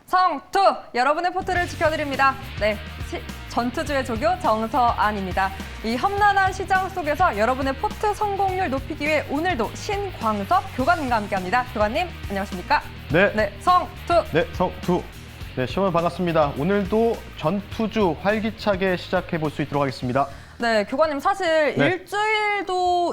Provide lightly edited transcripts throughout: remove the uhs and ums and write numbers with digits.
성투! 여러분의 포트를 지켜드립니다. 네, 전투주의 조교 정서안입니다. 이 험난한 시장 속에서 여러분의 포트 성공률 높이기 위해 오늘도 신광섭 교관님과 함께합니다. 교관님, 안녕하십니까? 네, 성투! 네, 성투. 네, 시험을 반갑습니다. 오늘도 전투주 활기차게 시작해 볼 수 있도록 하겠습니다. 네, 교관님 사실 네.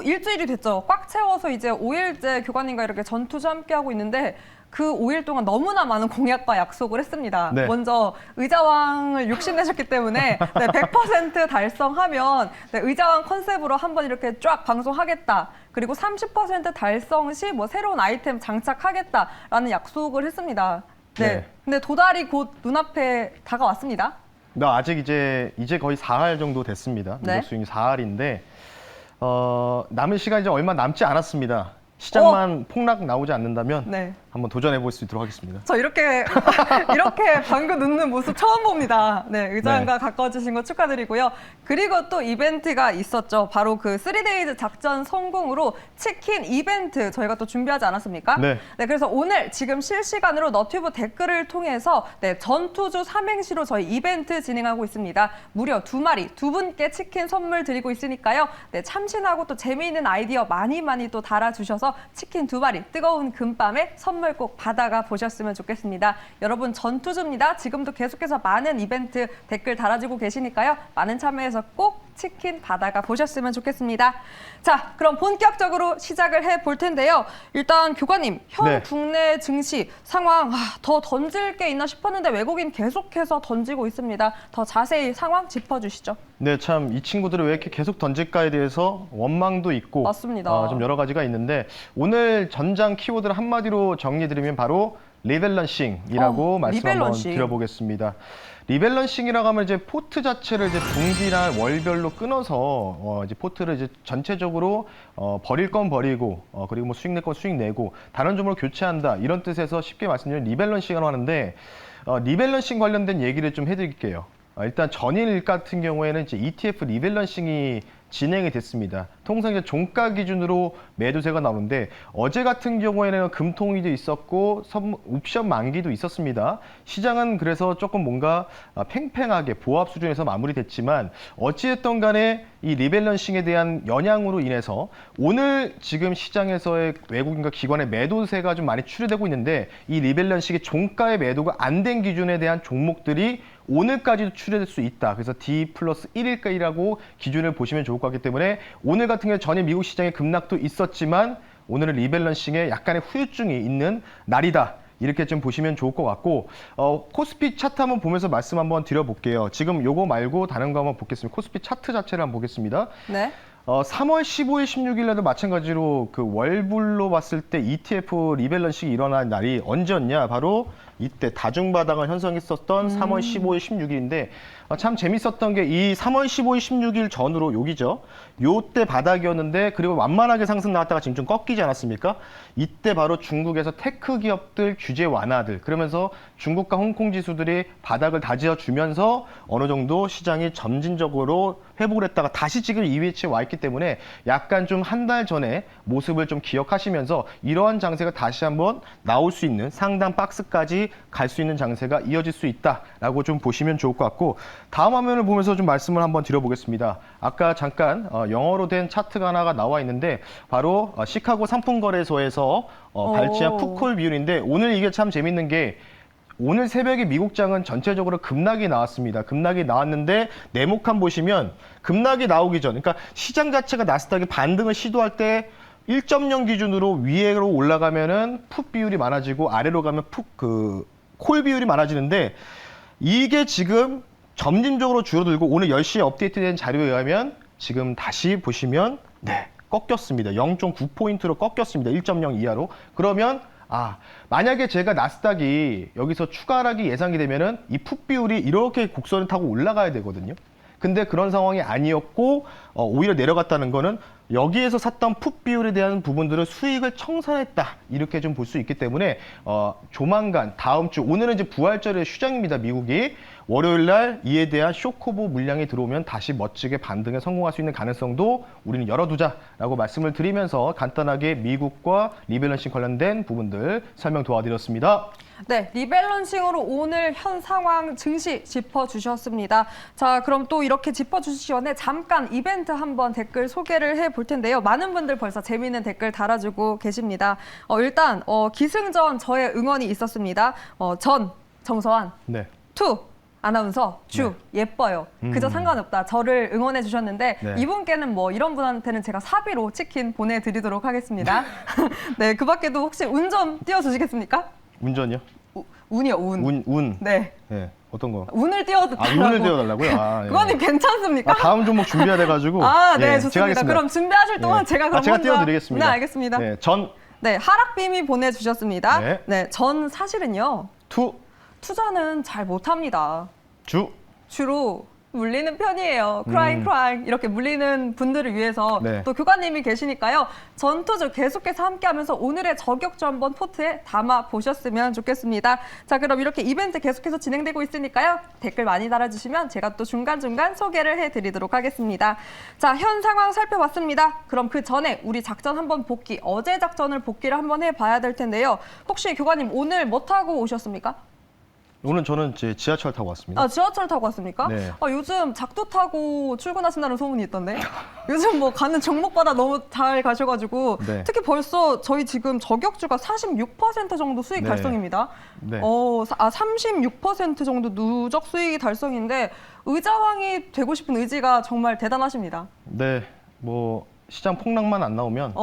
일주일이 됐죠. 꽉 채워서 이제 5일째 교관님과 이렇게 전투주 함께하고 있는데 그 5일 동안 너무나 많은 공약과 약속을 했습니다. 네. 먼저 의자왕을 욕심내셨기 때문에 네, 100% 달성하면 네, 의자왕 컨셉으로 한번 이렇게 쫙 방송하겠다. 그리고 30% 달성 시 뭐 새로운 아이템 장착하겠다라는 약속을 했습니다. 네. 네. 근데 도달이 곧 눈앞에 다가왔습니다. 나 아직 이제 거의 4할 정도 됐습니다. 네. 누적 스윙이 4할인데 남은 시간이 이제 얼마 남지 않았습니다. 시장만 폭락 나오지 않는다면 네. 한번 도전해 볼 수 있도록 하겠습니다. 저 이렇게 방금 웃는 모습 처음 봅니다. 네, 의장과 가까워지신 거 축하드리고요. 그리고 또 이벤트가 있었죠. 바로 그 3데이즈 작전 성공으로 치킨 이벤트 저희가 또 준비하지 않았습니까? 네. 그래서 오늘 지금 실시간으로 너튜브 댓글을 통해서 네, 전투주 삼행시로 저희 이벤트 진행하고 있습니다. 무려 2마리, 2분께 치킨 선물 드리고 있으니까요. 네, 참신하고 또 재미있는 아이디어 많이 또 달아주셔서 치킨 2마리 뜨거운 금밤에 선물 꼭 받아가 보셨으면 좋겠습니다. 여러분 전투주입니다. 지금도 계속해서 많은 이벤트 댓글 달아주고 계시니까요. 많은 참여해서 꼭 치킨 받아가 보셨으면 좋겠습니다. 자, 그럼 본격적으로 시작을 해볼 텐데요. 일단 교관님, 현 네. 국내 증시 상황 더 던질 게 있나 싶었는데 외국인 계속해서 던지고 있습니다. 더 자세히 상황 짚어주시죠. 네, 참 이 친구들이 왜 이렇게 계속 던질까에 대해서 원망도 있고 맞습니다. 좀 여러 가지가 있는데 오늘 전장 키워드를 한마디로 정리해드리면 바로 리밸런싱이라고 말씀 리밸런싱. 한번 드려보겠습니다. 리밸런싱이라고 하면 이제 포트 자체를 이제 분기나 월별로 끊어서 이제 포트를 이제 전체적으로 버릴 건 버리고 그리고 뭐 수익 낼 건 수익 내고 다른 종목으로 교체한다 이런 뜻에서 쉽게 말씀드리면 리밸런싱이라고 하는데 리밸런싱 관련된 얘기를 좀 해드릴게요. 일단 전일 같은 경우에는 이제 ETF 리밸런싱이 진행이 됐습니다. 통상 이제 종가 기준으로 매도세가 나오는데 어제 같은 경우에는 금통위도 있었고 옵션 만기도 있었습니다. 시장은 그래서 조금 뭔가 팽팽하게 보합 수준에서 마무리됐지만 어찌됐든 간에 이 리밸런싱에 대한 영향으로 인해서 오늘 지금 시장에서의 외국인과 기관의 매도세가 좀 많이 출회되고 있는데 이 리밸런싱의 종가의 매도가 안 된 기준에 대한 종목들이 오늘까지도 출회될 수 있다. 그래서 D 플러스 1일까지라고 기준을 보시면 좋을 것 같기 때문에 오늘 같은 경우에 전일 미국 시장의 급락도 있었지만 오늘은 리밸런싱에 약간의 후유증이 있는 날이다. 이렇게 좀 보시면 좋을 것 같고 코스피 차트 한번 보면서 말씀 한번 드려볼게요. 지금 요거 말고 다른 거 한번 보겠습니다. 코스피 차트 자체를 한번 보겠습니다. 네. 3월 15일, 16일에도 마찬가지로 그 월불로 봤을 때 ETF 리밸런싱이 일어난 날이 언제였냐? 바로 이때 다중바닥을 형성했었던 3월 15일, 16일인데 참 재밌었던 게 이 3월 15일, 16일 전후로 여기죠. 요때 바닥이었는데 그리고 완만하게 상승 나왔다가 지금 좀 꺾이지 않았습니까? 이때 바로 중국에서 테크 기업들 규제 완화들 그러면서 중국과 홍콩 지수들이 바닥을 다지어 주면서 어느 정도 시장이 점진적으로 회복을 했다가 다시 지금 이 위치에 와 있기 때문에 약간 좀 한 달 전에 모습을 좀 기억하시면서 이러한 장세가 다시 한번 나올 수 있는 상당 박스까지 갈 수 있는 장세가 이어질 수 있다라고 좀 보시면 좋을 것 같고 다음 화면을 보면서 좀 말씀을 한번 드려보겠습니다. 아까 잠깐 영어로 된 차트가 하나가 나와 있는데 바로 시카고 상품거래소에서 발췌한 풋콜 비율인데 오늘 이게 참 재밌는 게 오늘 새벽에 미국장은 전체적으로 급락이 나왔습니다. 급락이 나왔는데 네모칸 보시면 급락이 나오기 전, 그러니까 시장 자체가 나스닥이 반등을 시도할 때 1.0 기준으로 위로 올라가면은 풋 비율이 많아지고 아래로 가면 콜 비율이 많아지는데 이게 지금 점진적으로 줄어들고 오늘 10시에 업데이트된 자료에 의하면 지금 다시 보시면 꺾였습니다. 0.9포인트로 꺾였습니다. 1.0 이하로. 그러면 만약에 제가 나스닥이 여기서 추가 하락이 예상이 되면은 이 풋 비율이 이렇게 곡선을 타고 올라가야 되거든요. 근데 그런 상황이 아니었고 오히려 내려갔다는 거는 여기에서 샀던 풋 비율에 대한 부분들을 수익을 청산했다 이렇게 좀 볼 수 있기 때문에 조만간 다음 주 오늘은 이제 부활절의 휴장입니다. 미국이 월요일 날 이에 대한 쇼크오버 물량이 들어오면 다시 멋지게 반등에 성공할 수 있는 가능성도 우리는 열어두자라고 말씀을 드리면서 간단하게 미국과 리밸런싱 관련된 부분들 설명 도와드렸습니다. 네, 리밸런싱으로 오늘 현 상황 증시 짚어주셨습니다. 자, 그럼 또 이렇게 짚어주시기 전에 잠깐 이벤트 한번 댓글 소개를 해볼 텐데요. 많은 분들 벌써 재미있는 댓글 달아주고 계십니다. 일단 기승전 저의 응원이 있었습니다. 정서환, 네. 투 아나운서, 주 예뻐요. 그저 상관없다. 저를 응원해 주셨는데 네. 이분께는 뭐 이런 분한테는 제가 사비로 치킨 보내드리도록 하겠습니다. 네, 그 밖에도 혹시 운 좀 띄워주시겠습니까? 운전이요? 운이요, 운. 운. 네. 네. 어떤 거? 운을 띄워달라고. 운을 띄워달라고요? 예. 그거는 괜찮습니까? 다음 종목 준비해야 돼가지고. 네, 예, 좋습니다. 제가 하겠습니다. 그럼 준비하실 동안 예. 제가 그럼 제가 혼자... 띄워드리겠습니다. 네, 알겠습니다. 네, 네, 하락빔이 보내주셨습니다. 네. 네, 전 사실은요. 투자는 잘 못합니다. 주로 물리는 편이에요. 크라잉 이렇게 물리는 분들을 위해서 네. 또 교관님이 계시니까요. 전투주 계속해서 함께하면서 오늘의 저격주 한번 포트에 담아 보셨으면 좋겠습니다. 자, 그럼 이렇게 이벤트 계속해서 진행되고 있으니까요. 댓글 많이 달아주시면 제가 또 중간중간 소개를 해드리도록 하겠습니다. 자, 현 상황 살펴봤습니다. 그럼 그 전에 우리 작전 한번 복귀, 어제 작전을 복귀를 한번 해봐야 될 텐데요. 혹시 교관님 오늘 뭐 타고 오셨습니까? 오늘 저는 지하철 타고 왔습니다. 지하철 타고 왔습니까? 네. 요즘 작두 타고 출근하신다는 소문이 있던데. 요즘 뭐 가는 종목마다 너무 잘 가셔가지고 네. 특히 벌써 저희 지금 저격주가 46% 정도 수익 네. 달성입니다. 네. 36% 정도 누적 수익이 달성인데 의자왕이 되고 싶은 의지가 정말 대단하십니다. 네, 뭐 시장 폭락만 안 나오면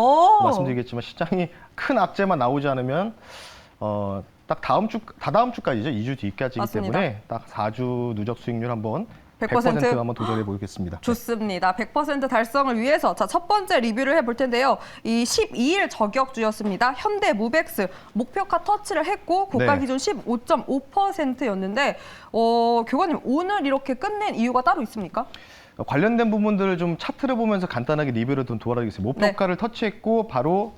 말씀드리겠지만 시장이 큰 악재만 나오지 않으면 딱 다다음 주까지죠. 2주 뒤까지이기 맞습니다. 때문에 딱 4주 누적 수익률 한번 100% 100% 한번 도전해 보겠습니다. 좋습니다. 100% 달성을 위해서 자, 첫 번째 리뷰를 해볼 텐데요. 이 12일 저격주였습니다. 현대무벡스 목표가 터치를 했고 고가 네. 기준 15.5%였는데 교관님 오늘 이렇게 끝낸 이유가 따로 있습니까? 관련된 부분들을 좀 차트를 보면서 간단하게 리뷰를 좀 도와드리겠습니다. 목표가를 터치했고 바로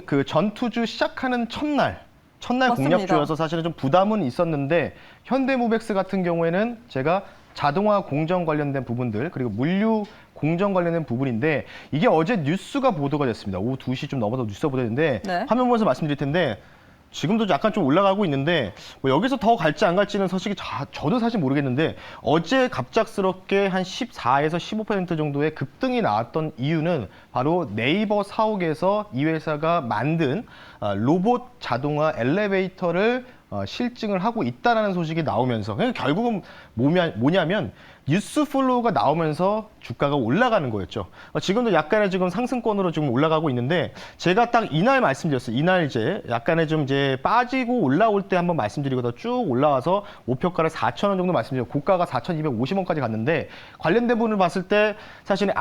그 전투주 시작하는 첫날 맞습니다. 공략주여서 사실은 좀 부담은 있었는데 현대무벡스 같은 경우에는 제가 자동화 공정 관련된 부분들 그리고 물류 공정 관련된 부분인데 이게 어제 뉴스가 보도가 됐습니다. 오후 2시 좀 넘어서 뉴스가 보도됐는데 네. 화면 보면서 말씀드릴 텐데 지금도 약간 좀 올라가고 있는데 뭐 여기서 더 갈지 안 갈지는 사실 저도 사실 모르겠는데 어제 갑작스럽게 한 14에서 15% 정도의 급등이 나왔던 이유는 바로 네이버 사옥에서 이 회사가 만든 로봇 자동화 엘리베이터를 실증을 하고 있다는 소식이 나오면서 결국은 뭐냐면 뉴스 플로우가 나오면서 주가가 올라가는 거였죠. 지금도 약간의 지금 상승권으로 지금 올라가고 있는데 제가 딱 이날 말씀드렸어요. 이날 이제 약간의 좀 이제 빠지고 올라올 때 한번 말씀드리고도 쭉 올라와서 목표가를 4,000원 정도 말씀드렸고 고가가 4,250원까지 갔는데 관련된 부분을 봤을 때 사실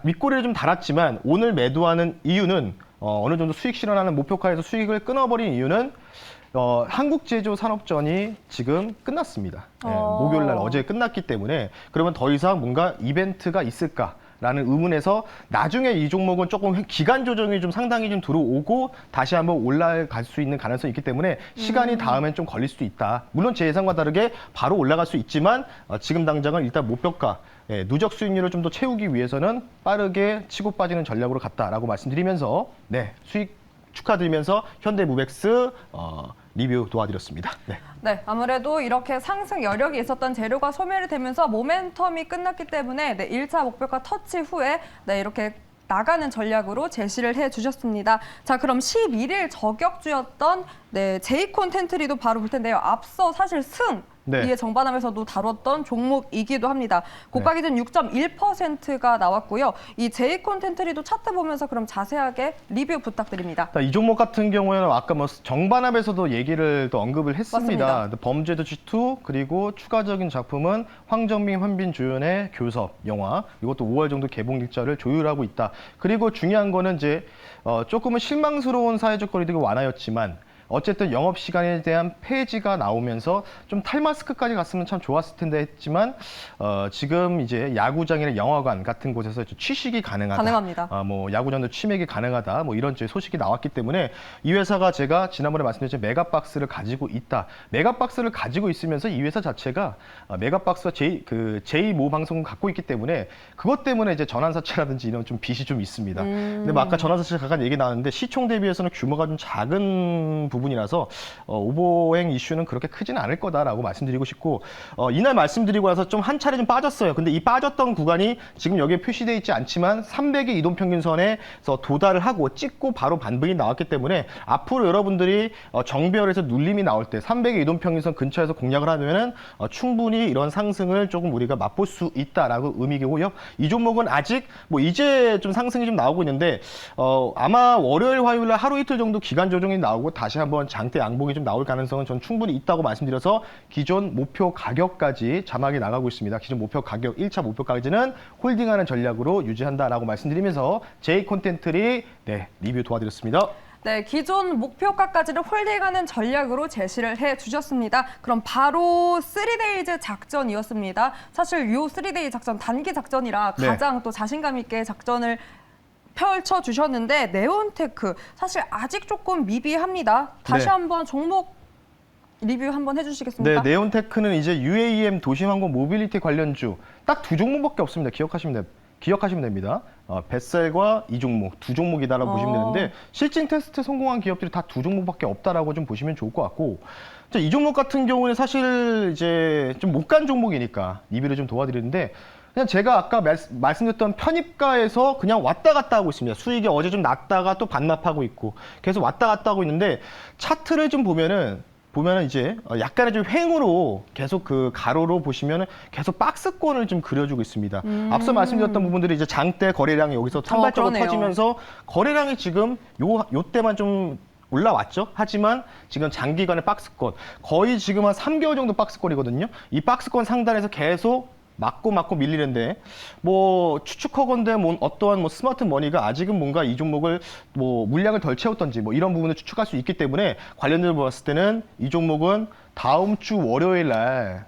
윗꼬리를 좀 달았지만 오늘 매도하는 이유는 어느 정도 수익 실현하는 목표가에서 수익을 끊어버린 이유는 한국제조산업전이 지금 끝났습니다. 목요일 날 어제 끝났기 때문에 그러면 더 이상 뭔가 이벤트가 있을까라는 의문에서 나중에 이 종목은 조금 기간 조정이 좀 상당히 좀 들어오고 다시 한번 올라갈 수 있는 가능성이 있기 때문에 시간이 다음엔 좀 걸릴 수도 있다. 물론 제 예상과 다르게 바로 올라갈 수 있지만 지금 당장은 일단 목표가 누적 수익률을 좀 더 채우기 위해서는 빠르게 치고 빠지는 전략으로 갔다라고 말씀드리면서 수익 축하드리면서 현대무벡스 리뷰 도와드렸습니다. 네, 아무래도 이렇게 상승 여력이 있었던 재료가 소멸이 되면서 모멘텀이 끝났기 때문에 1차 목표가 터치 후에 이렇게 나가는 전략으로 제시를 해주셨습니다. 자, 그럼 11일 저격주였던 제이콘 텐트리도 바로 볼 텐데요. 앞서 사실 이에 정반함에서도 다뤘던 종목이기도 합니다. 고가 기준 6.1%가 나왔고요. 이 제이콘 텐트리도 차트 보면서 그럼 자세하게 리뷰 부탁드립니다. 이 종목 같은 경우에는 아까 뭐 정반합에서도 얘기를 또 언급을 했습니다. 맞습니다. 범죄도시 2 그리고 추가적인 작품은 황정민, 현빈 주연의 교섭 영화 이것도 5월 정도 개봉 일자를 조율하고 있다. 그리고 중요한 거는 이제 조금은 실망스러운 사회적 거리두기 완화였지만 어쨌든 영업시간에 대한 폐지가 나오면서 좀 탈마스크까지 갔으면 참 좋았을 텐데 했지만 지금 이제 야구장이나 영화관 같은 곳에서 취식이 가능합니다. 뭐 야구장도 치맥이 가능하다. 뭐 이런 소식이 나왔기 때문에 이 회사가 제가 지난번에 말씀드렸죠. 메가박스를 가지고 있다. 메가박스를 가지고 있으면서 이 회사 자체가 메가박스와 제2모 방송을 갖고 있기 때문에 그것 때문에 이제 전환사채라든지 이런 좀 빚이 좀 있습니다. 근데 뭐 아까 전환사채 잠깐 얘기 나왔는데 시총 대비해서는 규모가 좀 작은 부분이라서 오버행 이슈는 그렇게 크지는 않을 거다라고 말씀드리고 싶고 이날 말씀드리고 나서 좀 한 차례 좀 빠졌어요. 근데 이 빠졌던 구간이 지금 여기에 표시되어 있지 않지만 300의 이동평균선에서 도달을 하고 찍고 바로 반등이 나왔기 때문에 앞으로 여러분들이 정배열에서 눌림이 나올 때 300의 이동평균선 근처에서 공략을 하면은 충분히 이런 상승을 조금 우리가 맛볼 수 있다라고 의미고요. 이 종목은 아직 뭐 이제 좀 상승이 좀 나오고 있는데 아마 월요일, 화요일 날 하루 이틀 정도 기간 조정이 나오고 다시 한번 장대 양봉이 좀 나올 가능성은 전 충분히 있다고 말씀드려서 기존 목표 가격까지 자막이 나가고 있습니다. 기존 목표 가격 1차 목표까지는 홀딩하는 전략으로 유지한다라고 말씀드리면서 제이 콘텐츠리 리뷰 도와드렸습니다. 네, 기존 목표가까지를 홀딩하는 전략으로 제시를 해주셨습니다. 그럼 바로 3데이즈 작전이었습니다. 사실 이 3데이 작전, 단기 작전이라 가장 또 자신감 있게 작전을 펼쳐주셨는데 네온테크, 사실 아직 조금 미비합니다. 다시 한번 종목 리뷰 한번 해주시겠습니까? 네, 네온테크는 이제 UAM 도심항공 모빌리티 관련주 딱 두 종목밖에 없습니다. 기억하시면 됩니다. 뱃셀과 이 종목, 두 종목이다라고 보시면 되는데 실증 테스트 성공한 기업들이 다 두 종목밖에 없다라고 좀 보시면 좋을 것 같고 이 종목 같은 경우는 사실 이제 좀 못 간 종목이니까 리뷰를 좀 도와드리는데 그냥 제가 아까 말씀드렸던 편입가에서 그냥 왔다 갔다 하고 있습니다. 수익이 어제 좀 났다가 또 반납하고 있고 계속 왔다 갔다 하고 있는데 차트를 좀 보면은 이제 약간의 좀 횡으로 계속 그 가로로 보시면은 계속 박스권을 좀 그려주고 있습니다. 앞서 말씀드렸던 부분들이 이제 장대 거래량이 여기서 산발적으로 터지면서 거래량이 지금 요 때만 좀 올라왔죠. 하지만 지금 장기간의 박스권 거의 지금 한 3개월 정도 박스권이거든요. 이 박스권 상단에서 계속 맞고 밀리는데 뭐 추측하건대 뭐 어떠한 뭐 스마트 머니가 아직은 뭔가 이 종목을 뭐 물량을 덜 채웠던지 뭐 이런 부분을 추측할 수 있기 때문에 관련주를 봤을 때는 이 종목은 다음 주 월요일 날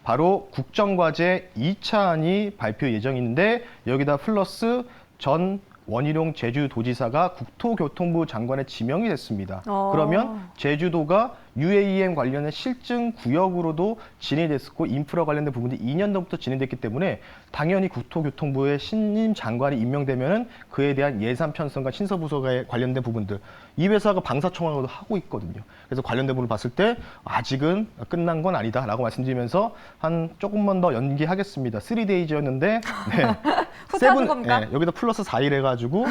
바로 국정과제 2차안이 발표 예정인데 여기다 플러스 전 원희룡 제주도지사가 국토교통부 장관에 지명이 됐습니다. 그러면 제주도가 UAM 관련된 실증 구역으로도 진행됐었고 인프라 관련된 부분들이 2년 전부터 진행됐기 때문에 당연히 국토교통부의 신임 장관이 임명되면은 그에 대한 예산 편성과 신서부서에 관련된 부분들 이 회사가 방사청하고도 하고 있거든요. 그래서 관련된 부분을 봤을 때 아직은 끝난 건 아니다라고 말씀드리면서 한 조금만 더 연기하겠습니다. 3데이즈였는데 후퇴하는 겁니까? 여기다 플러스 4일 해가지고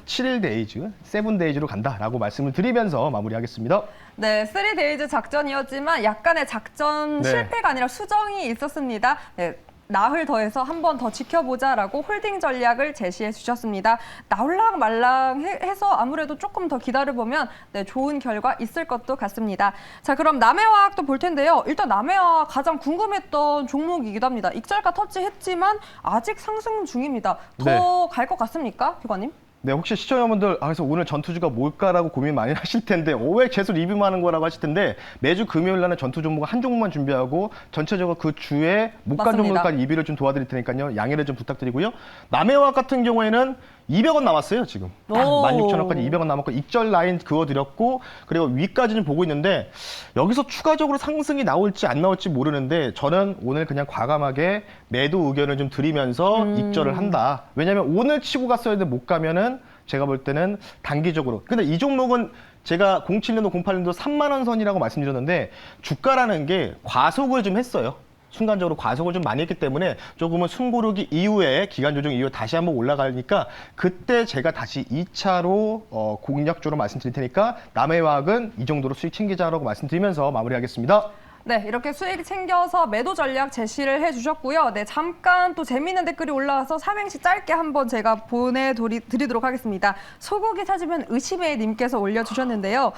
7일 데이즈, 7데이즈로 간다라고 말씀을 드리면서 마무리하겠습니다. 네, 3데이즈 작전이었지만 약간의 작전 실패가 아니라 수정이 있었습니다. 네, 나흘 더해서 한 번 더 지켜보자라고 홀딩 전략을 제시해 주셨습니다. 나올랑 말랑 해서 아무래도 조금 더 기다려보면 좋은 결과 있을 것도 같습니다. 자, 그럼 남해화학도 볼 텐데요. 일단 남해화학 가장 궁금했던 종목이기도 합니다. 익절가 터치했지만 아직 상승 중입니다. 더 갈 것 같습니까, 비관님? 네, 혹시 시청자분들 그래서 오늘 전투주가 뭘까라고 고민 많이 하실 텐데 왜 계속 리뷰만 하는 거라고 하실 텐데 매주 금요일 날은 전투 종목을 한 종목만 준비하고 전체적으로 그 주에 못 간 종목까지 리뷰를 좀 도와드릴 테니까요. 양해를 좀 부탁드리고요. 남해화학 같은 경우에는 200원 남았어요, 지금. 16,000원까지 200원 남았고 익절 라인 그어드렸고 그리고 위까지는 보고 있는데 여기서 추가적으로 상승이 나올지 안 나올지 모르는데 저는 오늘 그냥 과감하게 매도 의견을 좀 드리면서 익절을 한다. 왜냐하면 오늘 치고 갔어야 되는데 못 가면은 제가 볼 때는 단기적으로. 근데 이 종목은 제가 07년도, 08년도 3만 원 선이라고 말씀드렸는데 주가라는 게 과속을 좀 했어요. 순간적으로 과속을 좀 많이 했기 때문에 조금은 숨고르기 이후에 기간 조정 이후에 다시 한번 올라가니까 그때 제가 다시 2차로 공략적으로 말씀드릴 테니까 남해화학은 이 정도로 수익 챙기자라고 말씀드리면서 마무리하겠습니다. 네, 이렇게 수익 챙겨서 매도 전략 제시를 해주셨고요. 네, 잠깐 또 재미있는 댓글이 올라와서 삼행시 짧게 한번 제가 보내드리도록 하겠습니다. 소고기 찾으면 의심해 님께서 올려주셨는데요.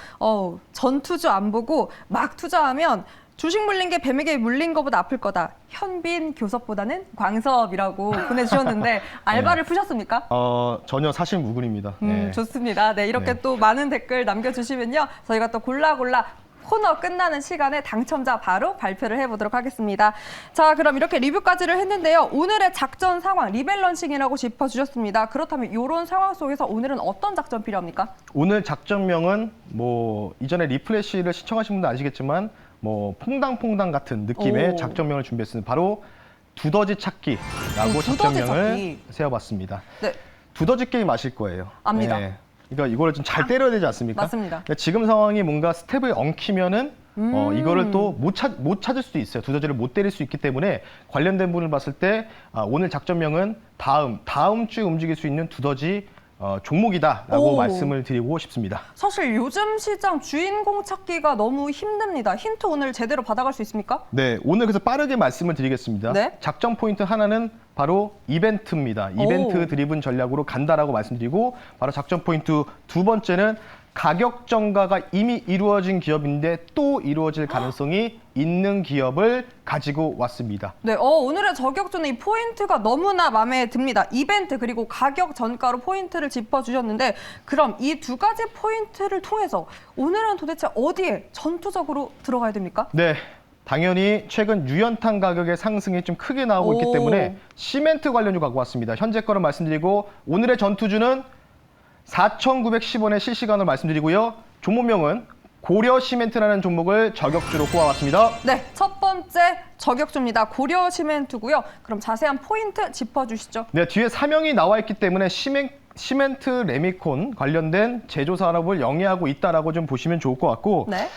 전투주 안 보고 막 투자하면 주식 물린 게 뱀에게 물린 것보다 아플 거다. 현빈 교섭보다는 광섭이라고 보내주셨는데 알바를 푸셨습니까? 전혀 사실 무근입니다. 좋습니다. 네, 이렇게 또 많은 댓글 남겨주시면요. 저희가 또 골라 코너 끝나는 시간에 당첨자 바로 발표를 해보도록 하겠습니다. 자, 그럼 이렇게 리뷰까지를 했는데요. 오늘의 작전 상황, 리밸런싱이라고 짚어주셨습니다. 그렇다면 이런 상황 속에서 오늘은 어떤 작전 필요합니까? 오늘 작전명은 뭐 이전에 리플래시를 시청하신 분들 아시겠지만 뭐 퐁당퐁당 같은 느낌의 작전명을 준비했습니다. 바로 두더지 찾기라고 작전명을 세워봤습니다. 네. 두더지 게임 아실 거예요. 압니다. 그러니까 이거를 좀 잘 때려야 되지 않습니까? 맞습니다. 그러니까 지금 상황이 뭔가 스텝을 엉키면은 이거를 또 못 찾을 수도 있어요. 두더지를 못 때릴 수 있기 때문에 관련된 분을 봤을 때 오늘 작전명은 다음 주에 움직일 수 있는 두더지 종목이다라고 오. 말씀을 드리고 싶습니다. 사실 요즘 시장 주인공 찾기가 너무 힘듭니다. 힌트 오늘 제대로 받아갈 수 있습니까? 네, 오늘 그래서 빠르게 말씀을 드리겠습니다. 네. 작전 포인트 하나는 바로 이벤트입니다. 이벤트 오. 드리븐 전략으로 간다라고 말씀드리고 바로 작전 포인트 두 번째는 가격 정가가 이미 이루어진 기업인데 또 이루어질 가능성이 있는 기업을 가지고 왔습니다. 네, 오늘의 저격주는 이 포인트가 너무나 마음에 듭니다. 이벤트 그리고 가격 전가로 포인트를 짚어주셨는데 그럼 이 두 가지 포인트를 통해서 오늘은 도대체 어디에 전투적으로 들어가야 됩니까? 네. 당연히 최근 유연탄 가격의 상승이 좀 크게 나오고 있기 오. 때문에 시멘트 관련주 갖고 왔습니다. 현재 거를 말씀드리고 오늘의 전투주는 4,910원의 실시간으로 말씀드리고요. 종목명은 고려 시멘트라는 종목을 저격주로 꼽아왔습니다. 네, 첫 번째 저격주입니다. 고려 시멘트고요. 그럼 자세한 포인트 짚어주시죠. 네, 뒤에 사명이 나와 있기 때문에 시멘트 레미콘 관련된 제조 산업을 영위하고 있다라고 좀 보시면 좋을 것 같고 네.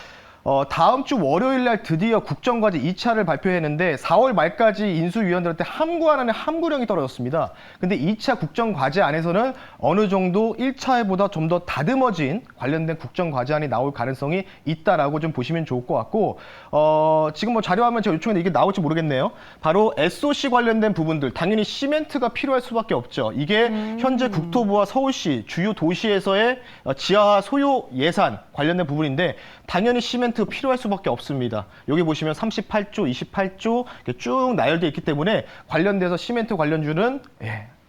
다음 주 월요일 날 드디어 국정과제 2차를 발표했는데 4월 말까지 인수위원들한테 함구하라는 함구령이 떨어졌습니다. 근데 2차 국정과제 안에서는 어느 정도 1차보다 좀 더 다듬어진 관련된 국정과제안이 나올 가능성이 있다라고 좀 보시면 좋을 것 같고 지금 뭐 자료화면 제가 요청했는데 이게 나올지 모르겠네요. 바로 SOC 관련된 부분들 당연히 시멘트가 필요할 수밖에 없죠. 이게 현재 국토부와 서울시 주요 도시에서의 지하 소요 예산 관련된 부분인데 당연히 시멘트 필요할 수밖에 없습니다. 여기 보시면 38조, 28조 이렇게 쭉 나열되어 있기 때문에 관련돼서 시멘트 관련주는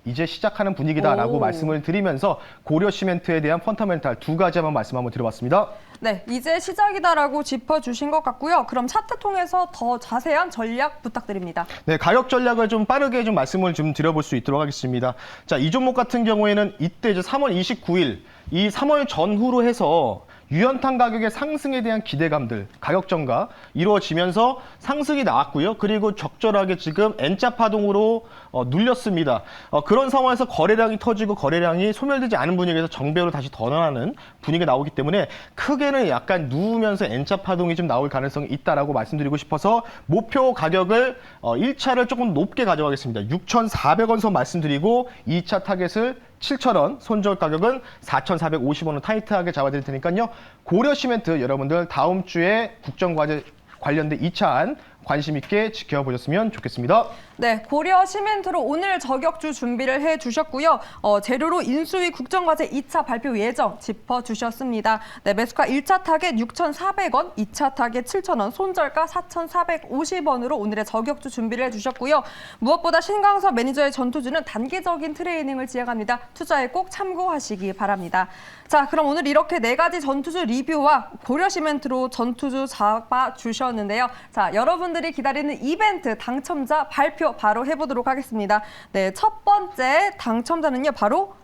이제 시작하는 분위기다라고 오. 말씀을 드리면서 고려 시멘트에 대한 펀더멘탈 두 가지 말씀 한번 드려봤습니다. 네, 이제 시작이다라고 짚어주신 것 같고요. 그럼 차트 통해서 더 자세한 전략 부탁드립니다. 네, 가격 전략을 좀 빠르게 좀 말씀을 좀 드려볼 수 있도록 하겠습니다. 자, 이 종목 같은 경우에는 이때 이제 3월 29일, 이 3월 전후로 해서 유연탄 가격의 상승에 대한 기대감들, 가격 전가 이루어지면서 상승이 나왔고요. 그리고 적절하게 지금 N자 파동으로 눌렸습니다. 그런 상황에서 거래량이 터지고 거래량이 소멸되지 않은 분위기에서 정배로 다시 던화하는 분위기가 나오기 때문에 크게는 약간 누우면서 N자 파동이 좀 나올 가능성이 있다라고 말씀드리고 싶어서 목표 가격을 1차를 조금 높게 가져가겠습니다. 6,400원 선 말씀드리고 2차 타겟을 7,000원, 손절 가격은 4,450원을 타이트하게 잡아드릴 테니까요. 고려 시멘트 여러분들 다음 주에 국정과제 관련된 2차안 관심 있게 지켜보셨으면 좋겠습니다. 네, 고려 시멘트로 오늘 저격주 준비를 해주셨고요. 재료로 인수위 국정과제 2차 발표 예정 짚어주셨습니다. 네, 매수가 1차 타겟 6,400원, 2차 타겟 7,000원, 손절가 4,450원으로 오늘의 저격주 준비를 해주셨고요. 무엇보다 신강섭 매니저의 전투주는 단기적인 트레이닝을 지향합니다. 투자에 꼭 참고하시기 바랍니다. 자, 그럼 오늘 이렇게 4가지 전투주 리뷰와 고려 시멘트로 전투주 잡아주셨는데요. 자, 여러분들이 기다리는 이벤트 당첨자 발표 바로 해보도록 하겠습니다. 네, 첫 번째 당첨자는요, 바로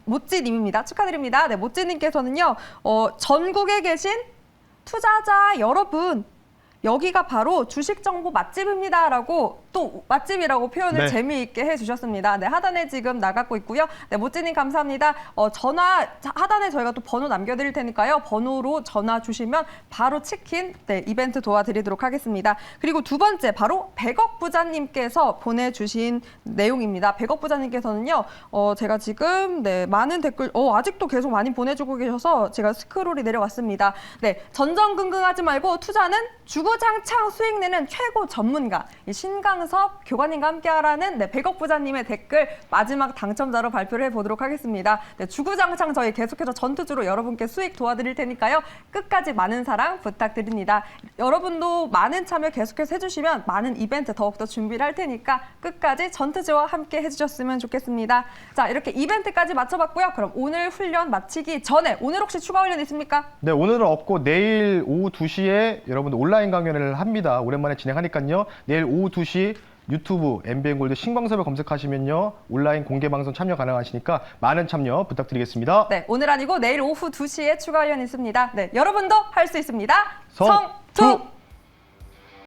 모찌님입니다. 축하드립니다. 네, 모찌님께서는요, 전국에 계신 투자자 여러분, 여기가 바로 주식정보 맛집입니다라고 또 맛집이라고 표현을 네. 재미있게 해주셨습니다. 네, 하단에 지금 나가고 있고요. 네, 모찌님 감사합니다. 전화 하단에 저희가 또 번호 남겨드릴 테니까요. 번호로 전화 주시면 바로 치킨 이벤트 도와드리도록 하겠습니다. 그리고 두 번째 바로 100억 부자님께서 보내주신 내용입니다. 100억 부자님께서는요. 제가 지금 많은 댓글 아직도 계속 많이 보내주고 계셔서 제가 스크롤이 내려왔습니다. 네, 전전긍긍하지 말고 투자는 주구장창 수익 내는 최고 전문가 이 신강섭 교관님과 함께하라는 100억 부자님의 댓글 마지막 당첨자로 발표를 해보도록 하겠습니다. 네, 주구장창 저희 계속해서 전투주로 여러분께 수익 도와드릴 테니까요. 끝까지 많은 사랑 부탁드립니다. 여러분도 많은 참여 계속해서 해주시면 많은 이벤트 더욱더 준비를 할 테니까 끝까지 전투주와 함께 해주셨으면 좋겠습니다. 자, 이렇게 이벤트까지 마쳐봤고요. 그럼 오늘 훈련 마치기 전에 오늘 혹시 추가 훈련 있습니까? 네, 오늘은 없고 내일 오후 2시에 여러분들 온라인 강연을 합니다. 오랜만에 진행하니까요. 내일 오후 2시 유튜브 MBN골드 신광섭을 검색하시면요. 온라인 공개 방송 참여 가능하시니까 많은 참여 부탁드리겠습니다. 네, 오늘 아니고 내일 오후 2시에 추가 훈련 있습니다. 네, 여러분도 할 수 있습니다. 성투!